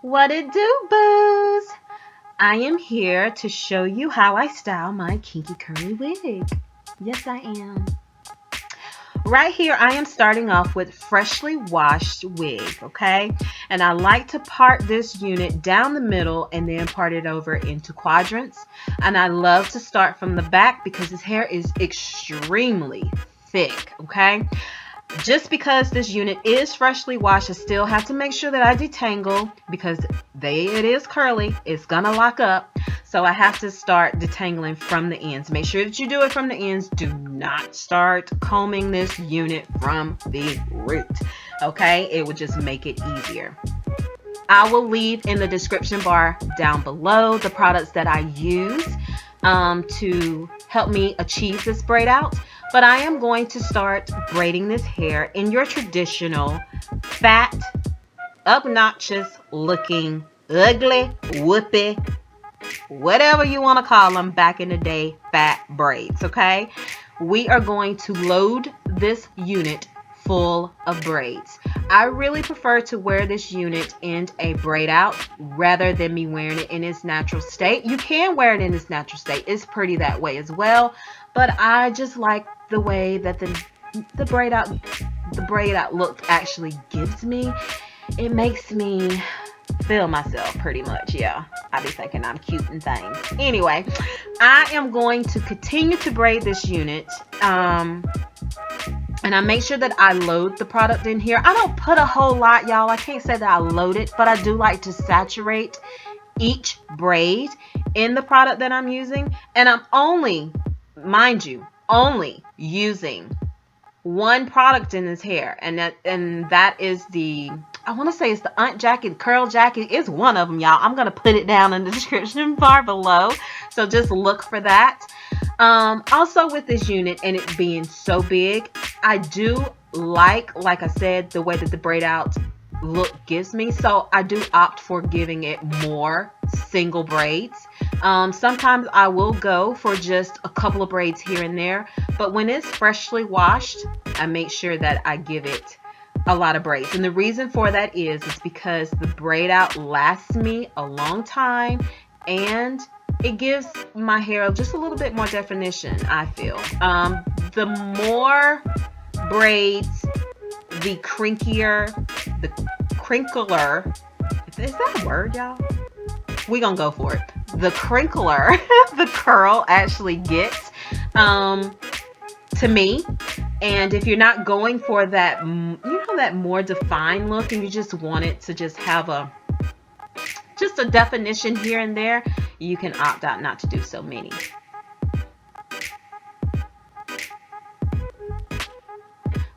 What it do, boos? I am here to show you how I style my kinky curly wig. Yes, I am. Right here, I am starting off with freshly washed wig, okay? And I like to part this unit down the middle and then part it over into quadrants. And I love to start from the back because this hair is extremely thick, okay? Just because this unit is freshly washed, I still have to make sure that I detangle because it is curly. It's gonna lock up. So I have to start detangling from the ends. Make sure that you do it from the ends. Do not start combing this unit from the root. Okay? It will just make it easier. I will leave in the description bar down below the products that I use to help me achieve this braid out. But I am going to start braiding this hair in your traditional fat, obnoxious looking, ugly, whoopee, whatever you want to call them back in the day, fat braids, okay? We are going to load this unit full of braids. I really prefer to wear this unit in a braid out rather than me wearing it in its natural state. You can wear it in its natural state. It's pretty that way as well, but I just like the way that the braid out look actually gives me. It makes me feel myself pretty much. Yeah, I be thinking I'm cute and things. Anyway, I am going to continue to braid this unit. And I make sure that I load the product in here. I don't put a whole lot, y'all. I can't say that I load it, but I do like to saturate each braid in the product that I'm using. And I'm only, mind you, only using one product in this hair. And that is the, I want to say it's the Aunt Jacket Curl Jacket. It's one of them, y'all. I'm going to put it down in the description bar below. So just look for that. Also with this unit and it being so big, I do like I said, the way that the braid out look gives me. So I do opt for giving it more single braids. Sometimes I will go for just a couple of braids here and there, but when it's freshly washed, I make sure that I give it a lot of braids. And the reason for that is because the braid out lasts me a long time and it gives my hair just a little bit more definition, I feel. The more braids, the crinkler, is that a word, y'all? We're gonna go for it. The crinkler the curl actually gets to me. And if you're not going for that, that more defined look and you just want it to just have just a definition here and there, you can opt out not to do so many.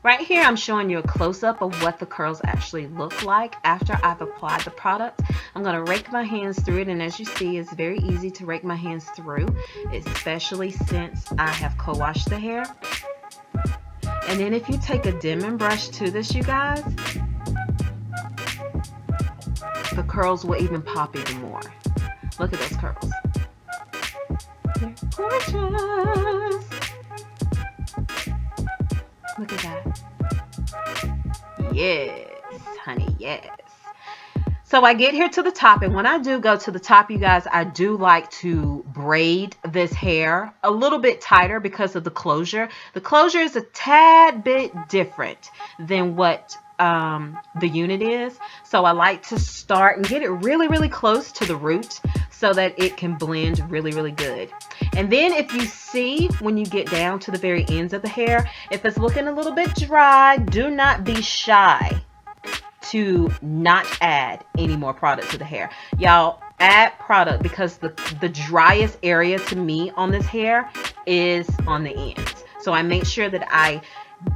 Right here, I'm showing you a close-up of what the curls actually look like after I've applied the product. I'm going to rake my hands through it, and as you see, it's very easy to rake my hands through, especially since I have co-washed the hair. And then if you take a Denman brush to this, you guys, the curls will even pop even more. Look at those curls. They're gorgeous. Look at that. Yes, honey, yes. So I get here to the top, and when I do go to the top, you guys, I do like to braid this hair a little bit tighter because of the closure. The closure is a tad bit different than what the unit is. So I like to start and get it really, really close to the root so that it can blend really, really good. And then if you see when you get down to the very ends of the hair, if it's looking a little bit dry, do not be shy to not add any more product to the hair. Y'all, add product because the driest area to me on this hair is on the ends. So I make sure that I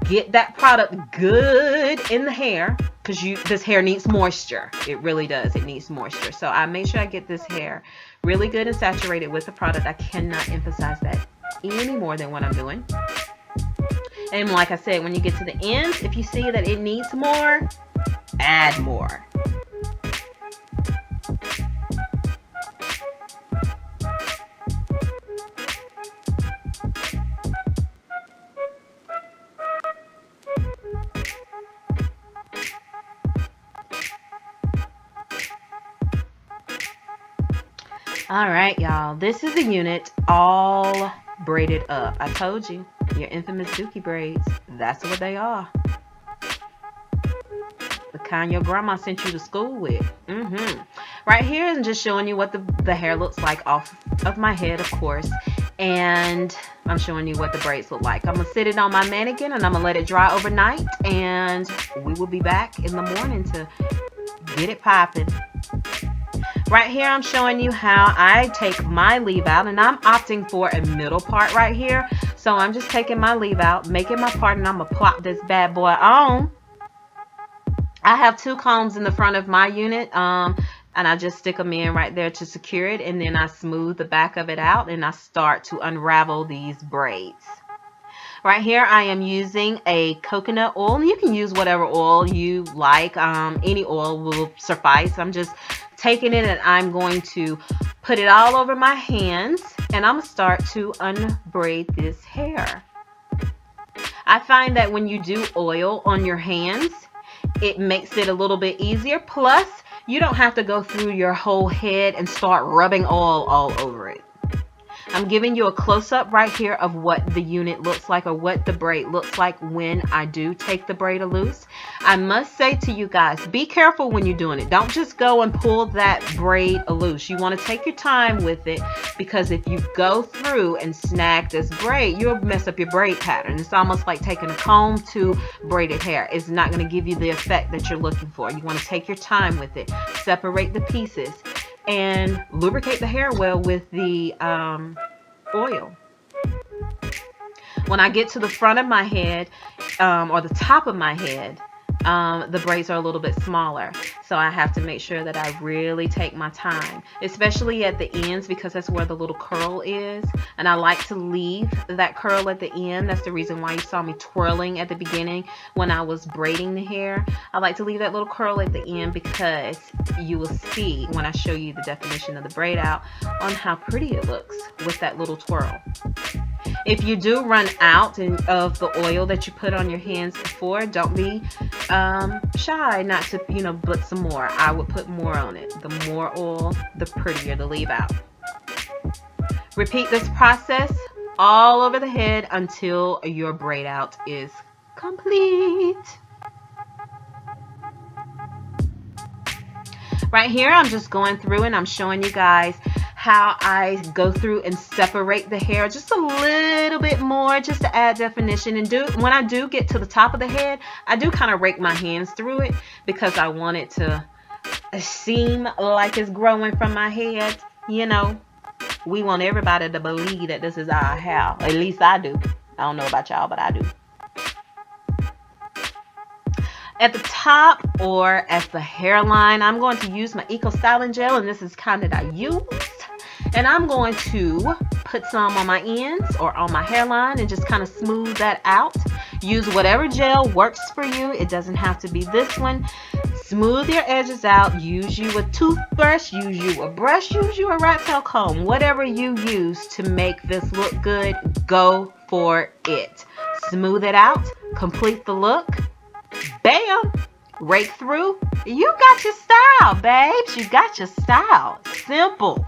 get that product good in the hair because this hair needs moisture. It really does. It needs moisture. So I make sure I get this hair really good and saturated with the product. I cannot emphasize that any more than what I'm doing. And like I said, when you get to the ends, if you see that it needs more, add more. All right, y'all. This is a unit all braided up. I told you, your infamous dookie braids. That's what they are. The kind your grandma sent you to school with. Right here, I'm just showing you what the hair looks like off of my head, of course. And I'm showing you what the braids look like. I'm going to sit it on my mannequin and I'm going to let it dry overnight. And we will be back in the morning to get it popping. Right here, I'm showing you how I take my leave out, and I'm opting for a middle part right here. So I'm just taking my leave out, making my part, and I'm going to plop this bad boy on. I have 2 combs in the front of my unit, and I just stick them in right there to secure it, and then I smooth the back of it out, and I start to unravel these braids. Right here, I am using a coconut oil. You can use whatever oil you like. Any oil will suffice. I'm just taking it and I'm going to put it all over my hands, and I'm going to start to unbraid this hair. I find that when you do oil on your hands, it makes it a little bit easier. Plus, you don't have to go through your whole head and start rubbing oil all over it. I'm giving you a close-up right here of what the unit looks like, or what the braid looks like when I do take the braid loose. I must say to you guys, be careful when you're doing it. Don't just go and pull that braid loose. You want to take your time with it, because if you go through and snag this braid, you'll mess up your braid pattern. It's almost like taking a comb to braided hair. It's not going to give you the effect that you're looking for. You want to take your time with it. Separate the pieces and lubricate the hair well with the oil. When I get to the front of my head, or the top of my head, the braids are a little bit smaller. So I have to make sure that I really take my time, especially at the ends, because that's where the little curl is. And I like to leave that curl at the end. That's the reason why you saw me twirling at the beginning when I was braiding the hair. I like to leave that little curl at the end, because you will see when I show you the definition of the braid out on how pretty it looks with that little twirl. If you do run out of the oil that you put on your hands before, don't be shy not to, put some more. I would put more on it. The more oil, the prettier the leave out. Repeat this process all over the head until your braid out is complete. Right here, I'm just going through and I'm showing you guys how I go through and separate the hair just a little bit more, just to add definition. And when I do get to the top of the head, I do kind of rake my hands through it, because I want it to seem like it's growing from my head. We want everybody to believe that this is our hair. At least I do. I don't know about y'all, but I do. At the top or at the hairline, I'm going to use my Eco Styling Gel, and this is kind that I use. And I'm going to put some on my ends or on my hairline and just kind of smooth that out. Use whatever gel works for you. It doesn't have to be this one. Smooth your edges out. Use you a toothbrush. Use you a brush. Use you a rat tail comb. Whatever you use to make this look good, go for it. Smooth it out. Complete the look. Bam! Rake through. You got your style, babes. You got your style. Simple.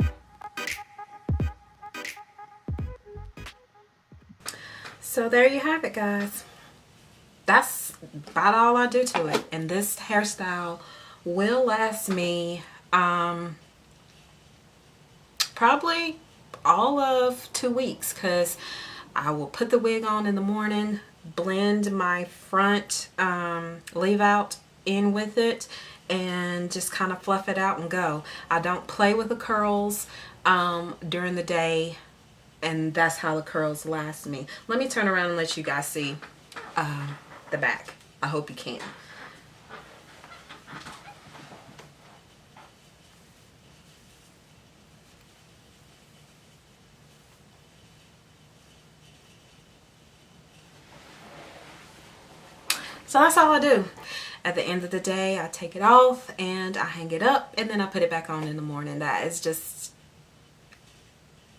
So there you have it, guys. That's about all I do to it. And this hairstyle will last me probably all of 2 weeks, because I will put the wig on in the morning, blend my front leave out in with it, and just kind of fluff it out and go. I don't play with the curls during the day, and that's how the curls last me. Let me turn around and let you guys see the back. I hope you can. So that's all I do. At the end of the day, I take it off and I hang it up, and then I put it back on in the morning. That is just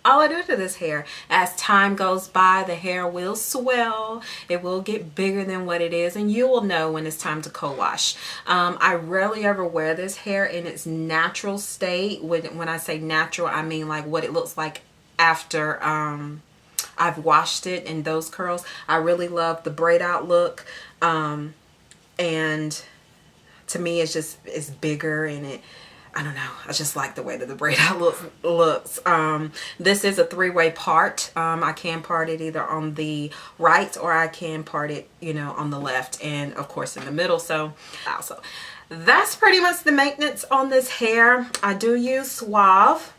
all I do to this hair. As time goes by, the hair will swell. It will get bigger than what it is, and you will know when it's time to co-wash. I rarely ever wear this hair in its natural state. When I say natural, I mean like what it looks like after I've washed it in those curls. I really love the braid out look, and to me it's bigger, and I don't know, I just like the way that the braid out looks. This is a three-way part. I can part it either on the right, or I can part it, you know, on the left, and of course in the middle. So also, that's pretty much the maintenance on this hair. I do use Sauve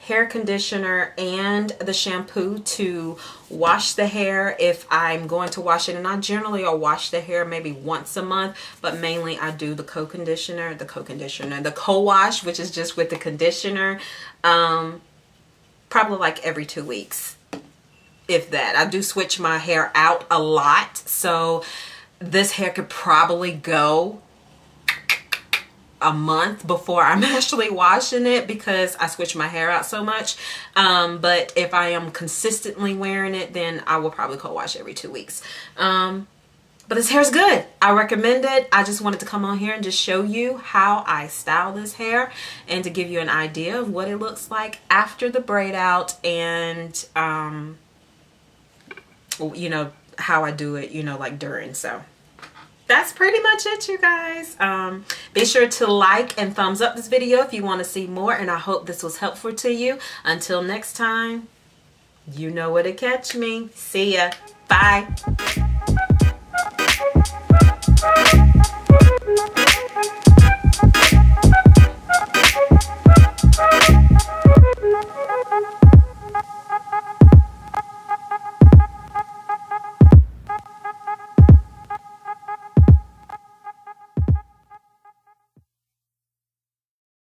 hair conditioner and the shampoo to wash the hair if I'm going to wash it, and I generally will wash the hair maybe once a month, but mainly I do the the co-wash, which is just with the conditioner, probably like every 2 weeks, if that. I do switch my hair out a lot, so this hair could probably go a month before I'm actually washing it, because I switch my hair out so much. But if I am consistently wearing it, then I will probably co-wash every 2 weeks. But this hair is good. I recommend it. I just wanted to come on here and just show you how I style this hair, and to give you an idea of what it looks like after the braid out, and you know, how I do it, you know, like during. So that's pretty much it, you guys. Be sure to like and thumbs up this video if you want to see more, and I hope this was helpful to you. Until next time, you know where to catch me. See ya. Bye.